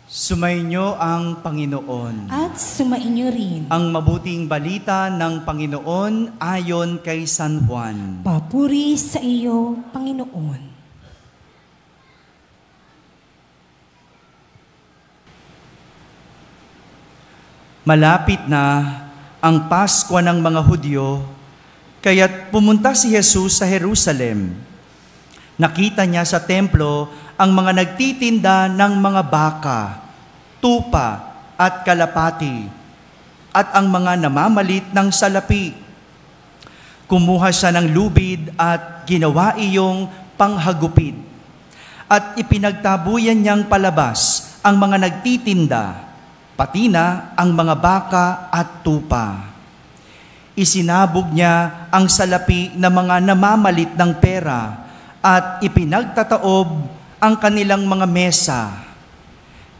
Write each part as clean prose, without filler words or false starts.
Sumainyo ang Panginoon. At sumainyo rin. Ang mabuting balita ng Panginoon ayon kay San Juan. Papuri sa iyo, Panginoon. Malapit na ang Pasko ng mga Hudyo, kaya't pumunta si Jesus sa Jerusalem. Nakita niya sa templo ang mga nagtitinda ng mga baka, tupa at kalapati, at ang mga namamalit ng salapi. Kumuha siya ng lubid at ginawa iyong panghagupit, at ipinagtabuyan niyang palabas ang mga nagtitinda, pati na ang mga baka at tupa. Isinabog niya ang salapi ng mga namamalit ng pera at ipinagtataob ang kanilang mga mesa.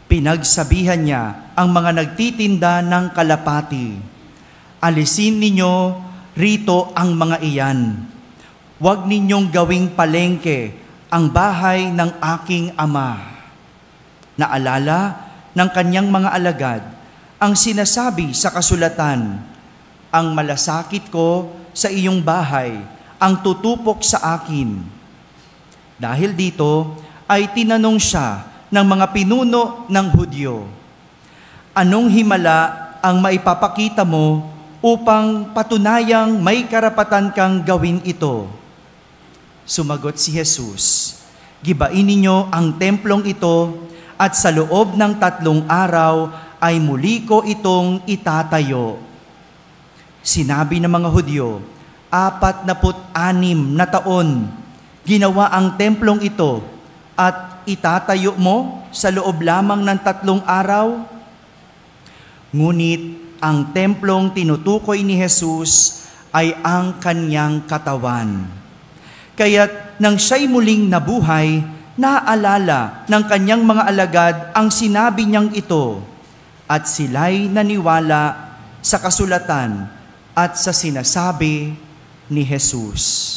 Pinagsabihan niya ang mga nagtitinda ng kalapati, "Alisin ninyo rito ang mga iyan. Huwag ninyong gawing palengke ang bahay ng aking ama." Naalala ng kanyang mga alagad ang sinasabi sa kasulatan, "Ang malasakit ko sa iyong bahay, ang tutupok sa akin." Dahil dito, ay tinanong siya ng mga pinuno ng Hudyo, "Anong himala ang maipapakita mo upang patunayang may karapatan kang gawin ito?" Sumagot si Jesus, "Gibain ninyo ang templong ito at sa loob ng 3 araw ay muli ko itong itatayo." Sinabi ng mga Hudyo, 46 na taon ginawa ang templong ito, at itatayo mo sa loob lamang ng 3 araw? Ngunit ang templong tinutukoy ni Jesus ay ang kanyang katawan. Kaya't nang siya'y muling nabuhay, naalala ng kanyang mga alagad ang sinabi niyang ito, at sila'y naniwala sa kasulatan at sa sinasabi ni Jesus.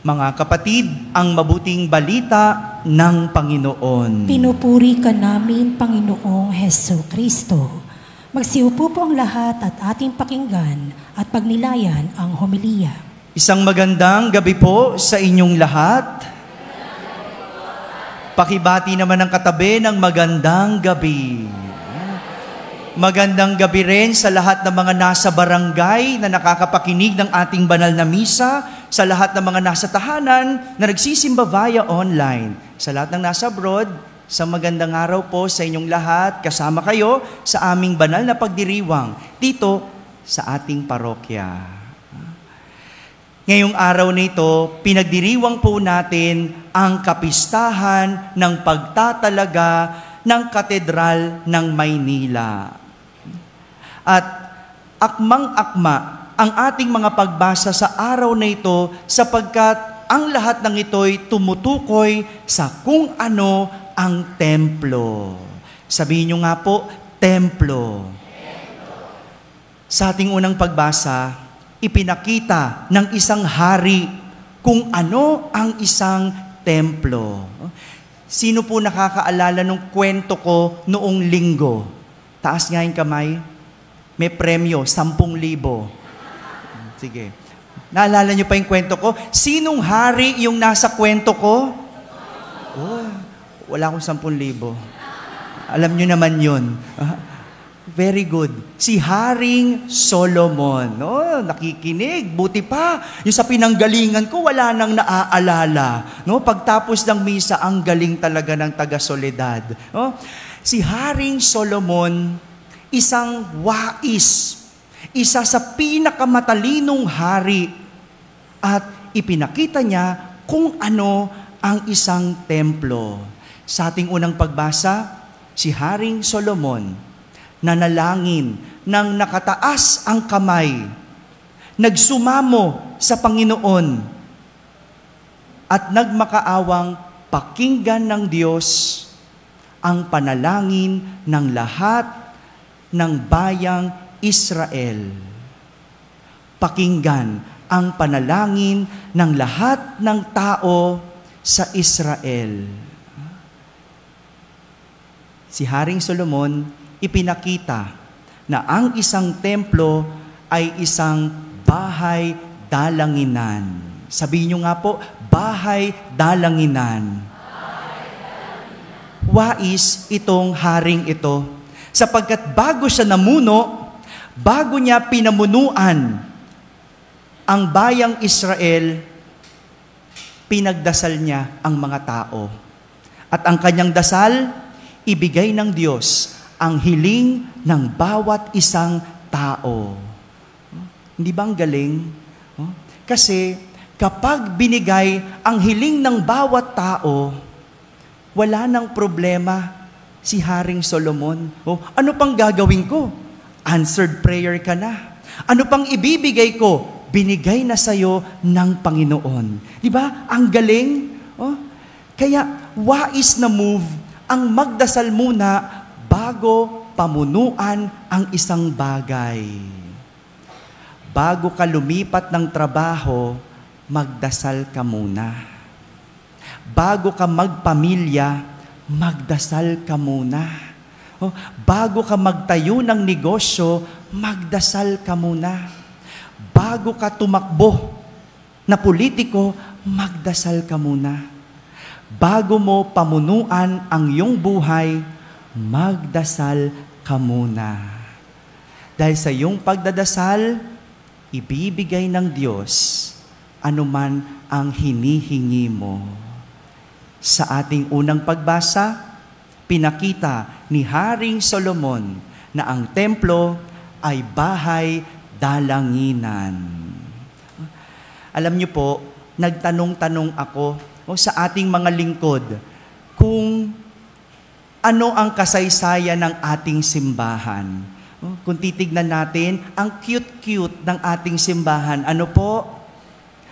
Mga kapatid, ang mabuting balita ng Panginoon. Pinupuri ka namin, Panginoong Hesus Kristo. Magsiupo po ang lahat at ating pakinggan at pagnilayan ang homilya. Isang magandang gabi po sa inyong lahat. Pakibati naman ang katabi ng magandang gabi. Magandang gabi rin sa lahat ng mga nasa barangay na nakakapakinig ng ating banal na misa, sa lahat ng mga nasa tahanan na nagsisimba via online, sa lahat ng nasa abroad, sa magandang araw po sa inyong lahat. Kasama kayo sa aming banal na pagdiriwang dito sa ating parokya. Ngayong araw na ito, pinagdiriwang po natin ang kapistahan ng pagtatalaga ng Katedral ng Maynila. At akmang-akma ang ating mga pagbasa sa araw na ito sapagkat ang lahat ng ito'y tumutukoy sa kung ano ang templo. Sabihin nyo nga po, templo. Sa ating unang pagbasa, ipinakita ng isang hari kung ano ang isang templo. Sino po nakakaalala ng kwento ko noong linggo? Taas nga yung kamay. May premyo, 10,000. Sige. Naalala niyo pa yung kwento ko? Sinong hari yung nasa kwento ko? Oh, wala akong 10,000. Alam niyo naman yun. Very good. Si Haring Solomon. No, nakikinig. Buti pa. Yung sa pinanggalingan ko, wala nang naaalala. No, pagtapos ng misa, ang galing talaga ng taga-Soledad. No? Si Haring Solomon, isang wais, isa sa pinakamatalinong hari, at ipinakita niya kung ano ang isang templo. Sa ating unang pagbasa, si Haring Solomon, nanalangin nang nakataas ang kamay, nagsumamo sa Panginoon, at nagmakaawang pakinggan ng Diyos ang panalangin ng lahat ng bayang Israel. Pakinggan ang panalangin ng lahat ng tao sa Israel. si Haring Solomon ipinakita na ang isang templo ay isang bahay dalanginan. Sabihin niyo nga po, bahay dalanginan. Wais itong haring ito, sapagkat bago siya namuno, bago niya pinamunuan ang bayang Israel, pinagdasal niya ang mga tao. At ang kanyang dasal, ibigay ng Diyos ang hiling ng bawat isang tao. Hindi ba ang galing? Kasi kapag binigay ang hiling ng bawat tao, wala nang problema si Haring Solomon. Ano pang gagawin ko? Answered prayer ka na. Ano pang ibibigay ko? Binigay na sa'yo ng Panginoon. Di ba? Ang galing. Kaya wais na move ang magdasal muna bago pamunuan ang isang bagay. Bago ka lumipat ng trabaho, magdasal ka muna. Bago ka magpamilya, magdasal ka muna. Bago ka magtayo ng negosyo, magdasal ka muna. Bago ka tumakbo na politiko, magdasal ka muna. Bago mo pamunuan ang iyong buhay, magdasal ka muna. Dahil sa iyong pagdadasal, ibibigay ng Diyos anuman ang hinihingi mo. Sa ating unang pagbasa, pinakita ni Haring Solomon na ang templo ay bahay dalanginan. Alam niyo po, nagtanong-tanong ako sa ating mga lingkod kung ano ang kasaysayan ng ating simbahan. Kung titignan natin, ang cute-cute ng ating simbahan, ano po?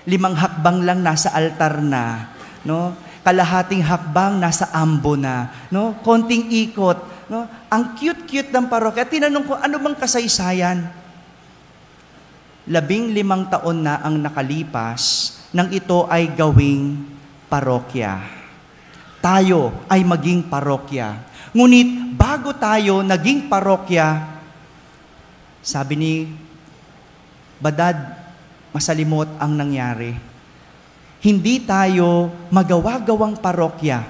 5 hakbang lang nasa altar na, no? Kalahating hakbang nasa ambo na, no? Konting ikot, no? Ang cute-cute ng parokya. Tinanong ko, ano bang kasaysayan? 15 taon na ang nakalipas nang ito ay gawing parokya. Tayo ay maging parokya. Ngunit bago tayo naging parokya, sabi ni Badad Masalimot ang nangyari. Hindi tayo magawa-gawang parokya.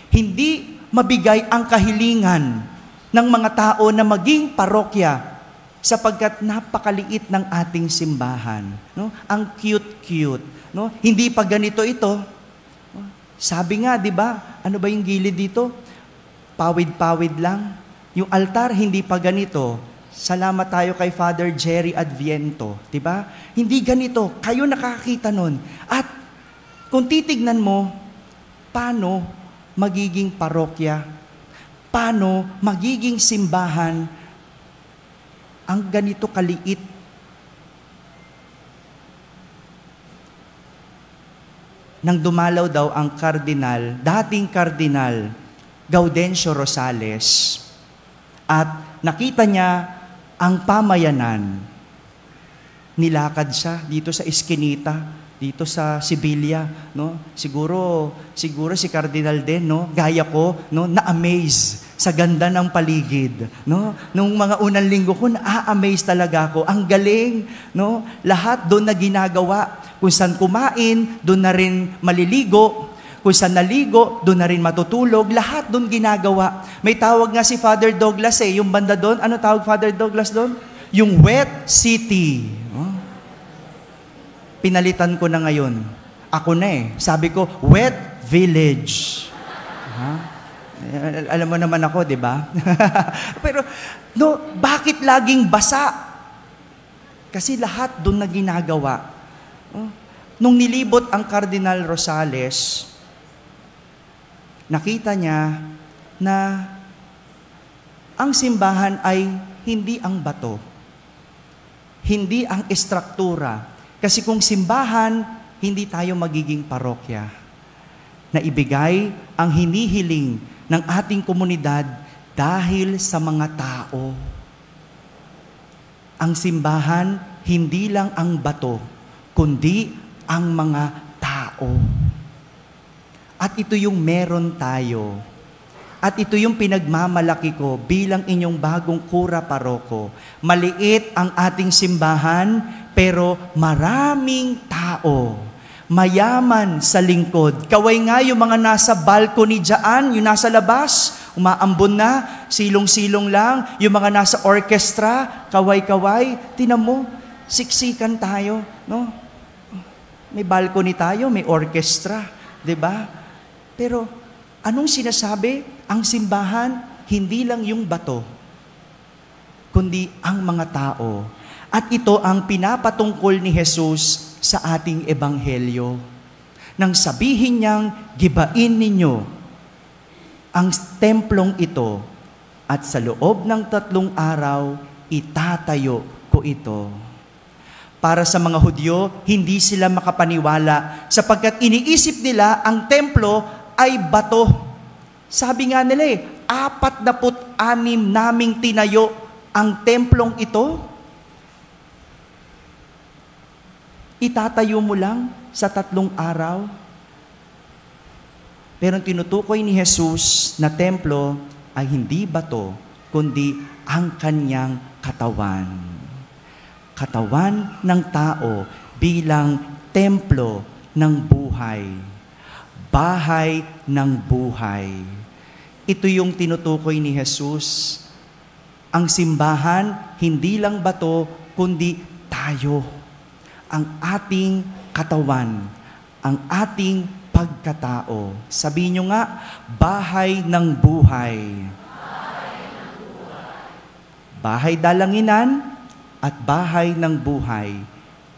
Hindi mabigay ang kahilingan ng mga tao na maging parokya sapagkat napakaliit ng ating simbahan. No? Ang cute-cute. No? Hindi pa ganito ito. Sabi nga, di ba? Ano ba yung gilid dito? Pawid-pawid lang. Yung altar, hindi pa ganito. Salamat tayo kay Father Jerry Adviento. Di ba? Hindi ganito. Kayo nakakita nun. At kung titignan mo, paano magiging parokya? Paano magiging simbahan ang ganito kaliit? Nang dumalaw daw ang kardinal, dating kardinal, Gaudencio Rosales, at nakita niya ang pamayanan. Nilakad siya dito sa Eskinita, dito sa Sibilia, no? Siguro si Cardinal din, no? Gaya ko, no? Na-amaze sa ganda ng paligid, no? Nung mga unang linggo ko, na-amaze talaga ako. Ang galing, no? Lahat doon na ginagawa. Kung saan kumain, doon na rin maliligo. Kung saan naligo, doon na rin matutulog. Lahat doon ginagawa. May tawag nga si Father Douglas yung banda doon. Ano tawag Father Douglas doon? Yung wet city. Pinalitan ko na ngayon. Ako na Sabi ko, wet village. Alam mo naman ako, di ba? Pero, no, bakit laging basa? Kasi lahat doon na ginagawa. Nung nilibot ang Cardinal Rosales, nakita niya na ang simbahan ay hindi ang bato, hindi ang estruktura. Kasi kung simbahan, hindi tayo magiging parokya. Na ibigay ang hinihiling ng ating komunidad dahil sa mga tao. Ang simbahan, hindi lang ang bato, kundi ang mga tao. At ito yung meron tayo. At ito yung pinagmamalaki ko bilang inyong bagong kura paroko. Maliit ang ating simbahan, pero maraming tao. Mayaman sa lingkod. Kaway nga yung mga nasa balcony dyan, yung nasa labas, umaambon na, silong-silong lang. Yung mga nasa orchestra, kaway-kaway. Tinan mo, siksikan tayo, no? May balcony tayo, may orchestra, 'di ba? Pero anong sinasabi? Ang simbahan, hindi lang yung bato, kundi ang mga tao. At ito ang pinapatungkol ni Jesus sa ating ebanghelyo. Nang sabihin niyang, gibain ninyo ang templong ito at sa loob ng 3 araw, itatayo ko ito. Para sa mga Hudyo, hindi sila makapaniwala sapagkat iniisip nila ang templo ay bato. Sabi nga nila 46 naming tinayo ang templong ito. Itatayo mo lang sa 3 araw. Pero ang tinutukoy ni Jesus na templo ay hindi bato, kundi ang kanyang katawan. Katawan ng tao bilang templo ng buhay. Bahay ng buhay. Ito yung tinutukoy ni Jesus. Ang simbahan, hindi lang bato, kundi tayo. Ang ating katawan, ang ating pagkatao. Sabihin nyo nga, bahay ng buhay. Bahay ng buhay. Bahay dalanginan at bahay ng buhay.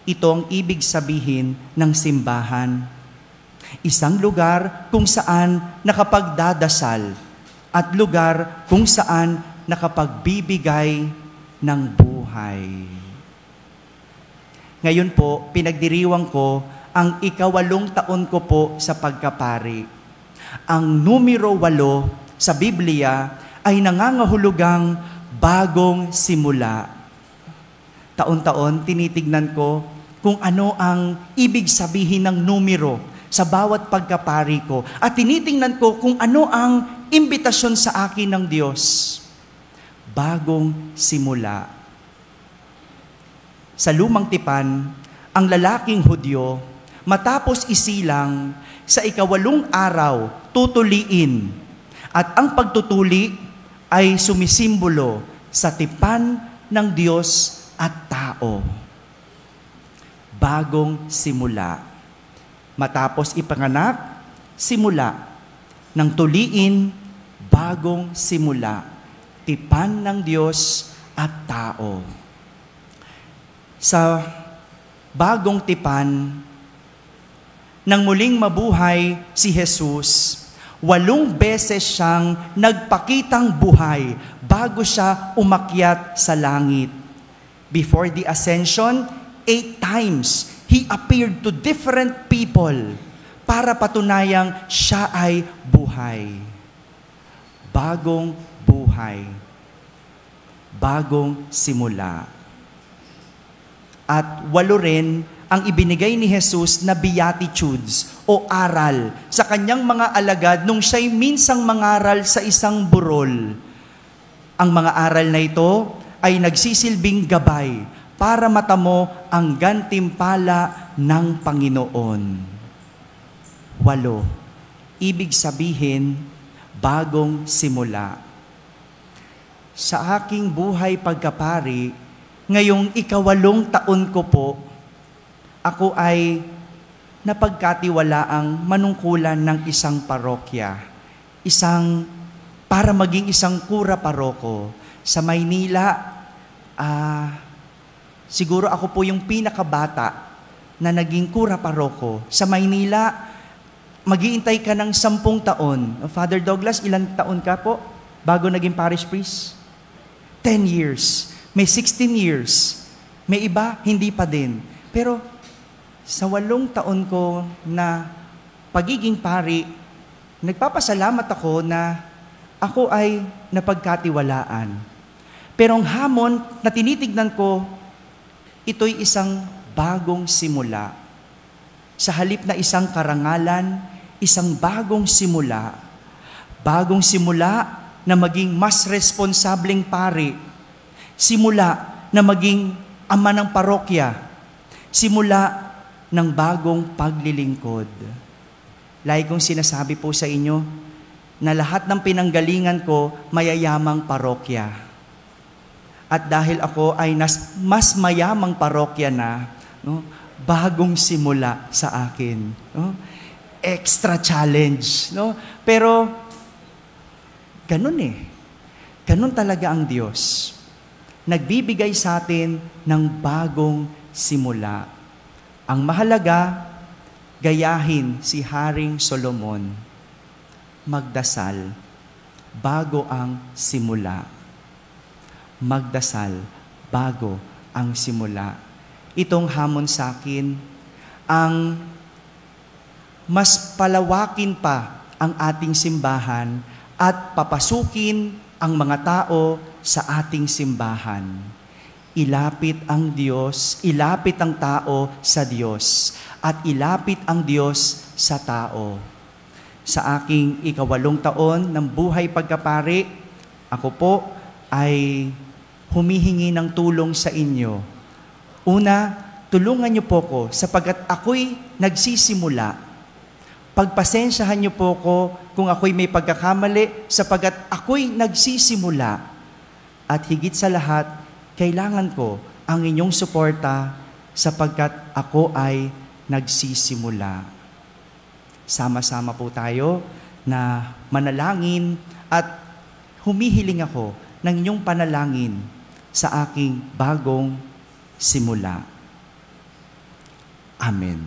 Ito ang ibig sabihin ng simbahan. Isang lugar kung saan nakapagdadasal at lugar kung saan nakapagbibigay ng buhay. Ngayon po, pinagdiriwang ko ang 8 taon ko po sa pagkapari. Ang numero 8 sa Biblia ay nangangahulugang bagong simula. Taon-taon, tinitignan ko kung ano ang ibig sabihin ng numero sa bawat pagkapari ko. At tinitingnan ko kung ano ang imbitasyon sa akin ng Diyos. Bagong simula. Sa lumang tipan, ang lalaking Hudyo, matapos isilang, sa 8 araw, tutuliin. At ang pagtutuli ay sumisimbolo sa tipan ng Diyos at tao. Bagong simula. Matapos ipanganak, simula. Nang tuliin, bagong simula. Tipan ng Diyos at tao. Sa bagong tipan, nang muling mabuhay si Jesus, 8 beses siyang nagpakitang buhay bago siya umakyat sa langit. Before the ascension, 8 times, He appeared to different people para patunayang siya ay buhay. Bagong buhay. Bagong simula. At 8 rin ang ibinigay ni Jesus na beatitudes o aral sa kanyang mga alagad nung siya'y minsang mangaral sa isang burol. Ang mga aral na ito ay nagsisilbing gabay para matamo ang gantimpala ng Panginoon. 8. Ibig sabihin, bagong simula. Sa aking buhay pagkapari, ngayong 8 taon ko po, ako ay napagkatiwalaang manungkulan ng isang parokya. Para maging isang kura paroko. Sa Maynila, siguro ako po yung pinakabata na naging kura paroko. Sa Maynila, mag-iintay ka ng 10 taon. Father Douglas, ilang taon ka po bago naging parish priest? 10 years. May 16 years. May iba, hindi pa din. Pero sa 8 taon ko na pagiging pari, nagpapasalamat ako na ako ay napagkatiwalaan. Pero ang hamon na tinitignan ko, ito'y isang bagong simula. Sa halip na isang karangalan, isang bagong simula. bagong simula na maging mas responsableng pari, simula na maging ama ng parokya, simula ng bagong paglilingkod. Lagi kong sinasabi po sa inyo na lahat ng pinanggalingan ko mayayamang parokya. At dahil ako ay mas mayamang parokya na, no, bagong simula sa akin. No? Extra challenge. No? Pero, ganun Ganun talaga ang Diyos. Nagbibigay sa atin ng bagong simula. Ang mahalaga, gayahin si Haring Solomon. Magdasal bago ang simula. Magdasal bago ang simula. Itong hamon sa akin, ang mas palawakin pa ang ating simbahan at papasukin ang mga tao sa ating simbahan. Ilapit ang Diyos, ilapit ang tao sa Diyos, at ilapit ang Diyos sa tao. Sa aking 8 taon ng buhay pagkapari, ako po ay humihingi ng tulong sa inyo. Una, tulungan niyo po ko sapagkat ako'y nagsisimula. Pagpasensyahan niyo po ko kung ako'y may pagkakamali sapagkat ako'y nagsisimula. At higit sa lahat, kailangan ko ang inyong suporta sapagkat ako ay nagsisimula. Sama-sama po tayo na manalangin at humihiling ako ng inyong panalangin sa aking bagong simula. Amen.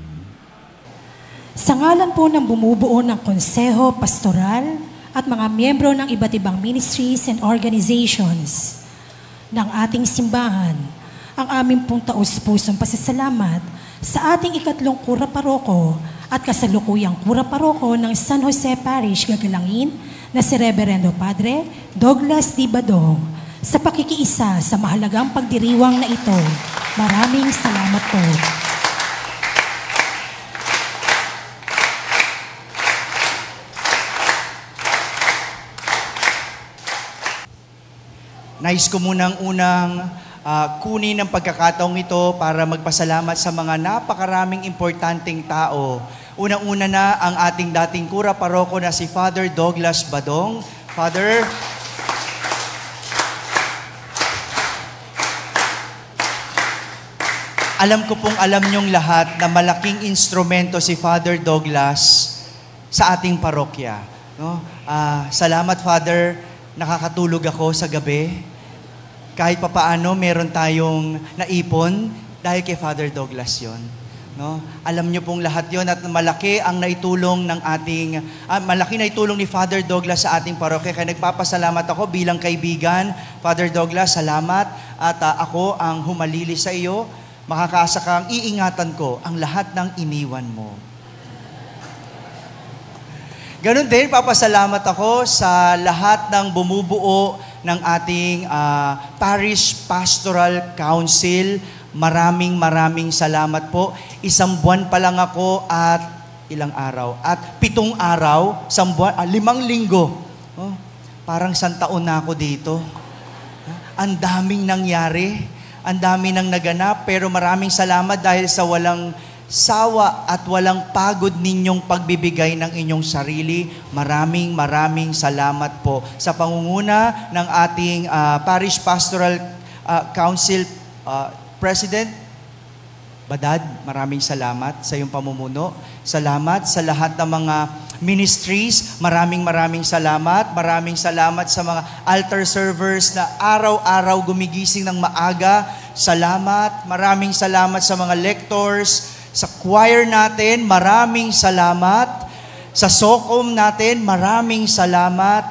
Sa ngalan po ng bumubuo ng konseho, pastoral at mga miyembro ng iba't ibang ministries and organizations ng ating simbahan, ang aming pong taus-pusong pasasalamat sa ating 3 kura paroko at kasalukuyang kura paroko ng San Jose Parish Gagalangin na si Reverendo Padre Douglas D. Badong sa pakikiisa sa mahalagang pagdiriwang na ito. Maraming salamat po. Nais ko munang kunin ang pagkakataong ito para magpasalamat sa mga napakaraming importanteng tao. Unang-una na ang ating dating kura paroko na si Father Douglas Badong. Father, alam ko pong alam niyong lahat na malaking instrumento si Father Douglas sa ating parokya. No? Salamat, Father. Nakakatulog ako sa gabi. Kahit papaano, meron tayong naipon dahil kay Father Douglas yon. No? Alam niyo pong lahat yon at malaki ang naitulong ng ating, malaki na itulong ni Father Douglas sa ating parokya. Kaya nagpapasalamat ako bilang kaibigan. Father Douglas, salamat. At ako ang humalili sa iyo. Makakaasa kang iingatan ko ang lahat ng iniwan mo. Ganon din, papasalamat ako sa lahat ng bumubuo ng ating Parish Pastoral Council. Maraming salamat po. 1 buwan pa lang ako at ilang araw? At 7 araw, 5 linggo. Oh, parang 1 taon na ako dito. Ang daming nangyari, ang dami nang naganap, pero maraming salamat dahil sa walang sawa at walang pagod ninyong pagbibigay ng inyong sarili. Maraming salamat po sa pangunguna ng ating Parish Pastoral Council President Badad. Maraming salamat sa iyong pamumuno. Salamat sa lahat ng mga ministries. Maraming salamat. Maraming salamat sa mga altar servers na araw-araw gumigising ng maaga. Salamat. Maraming salamat sa mga lectors. Sa choir natin, maraming salamat. Sa SOCOM natin, maraming salamat.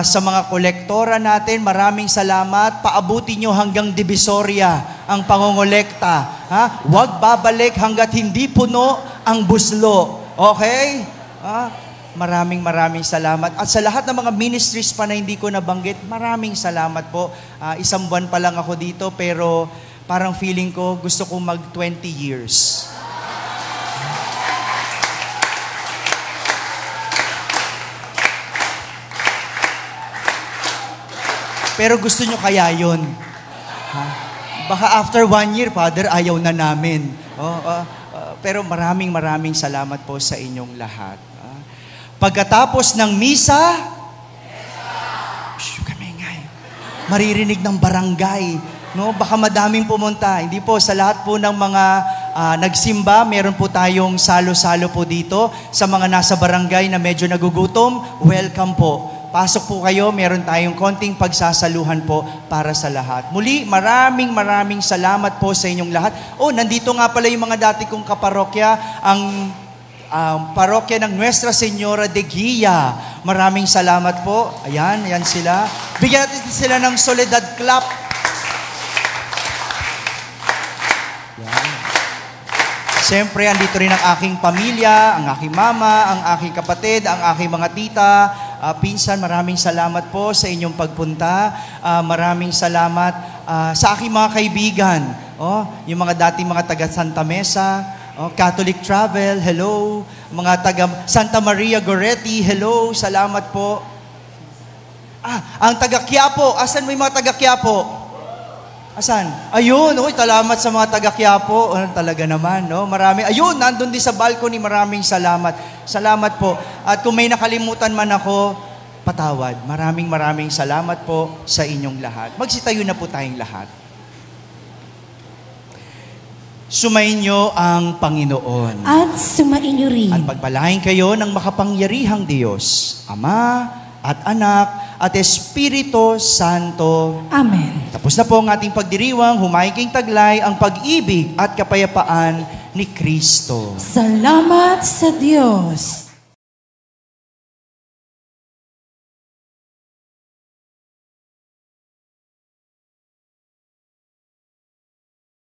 Sa mga kolektora natin, maraming salamat. Paabuti nyo hanggang Divisoria ang pangongolekta. Huwag babalik hanggat hindi puno ang buslo. Okay? Maraming salamat. At sa lahat ng mga ministries pa na hindi ko nabanggit, maraming salamat po. 1 buwan pa lang ako dito, pero parang feeling ko gusto ko mag 20 years. Pero gusto nyo kaya yun? Ha? Baka after 1 year, Father, ayaw na namin. Pero maraming salamat po sa inyong lahat. Pagkatapos ng misa, maririnig ng barangay. No? Baka madaming pumunta. Hindi po, sa lahat po ng mga nagsimba, meron po tayong salo-salo po dito. Sa mga nasa barangay na medyo nagugutom, welcome po. Pasok po kayo, meron tayong konting pagsasaluhan po para sa lahat. Muli, maraming salamat po sa inyong lahat. Nandito nga pala yung mga dati kong kaparokya, ang parokya ng Nuestra Señora de Guia. Maraming salamat po. Ayan sila. Bigyan natin sila ng Soledad clap. Ayan. Siyempre, andito rin ang aking pamilya, ang aking mama, ang aking kapatid, ang aking mga tita, pinsan. Maraming salamat po sa inyong pagpunta. Maraming salamat sa aking mga kaibigan. Yung mga dating mga taga Santa Mesa, Catholic Travel, hello. Mga taga Santa Maria Goretti, hello. Salamat po. Ang taga Quiapo. Asan mo yung mga taga Quiapo? Asan? Ayun, salamat sa mga taga Quiapo. Talaga naman, no? Marami. Ayun, nandun din sa balcony. Maraming salamat. Salamat po. At kung may nakalimutan man ako, patawad. Maraming salamat po sa inyong lahat. Magsitayo na po tayong lahat. Sumainyo ang Panginoon. At sumainyo rin. At pagpalain kayo ng makapangyarihang Diyos, Ama at Anak at Espiritu Santo. Amen. Tapos na po ang ating pagdiriwang, humaiging taglay ang pag-ibig at kapayapaan ni Kristo. Salamat sa Diyos.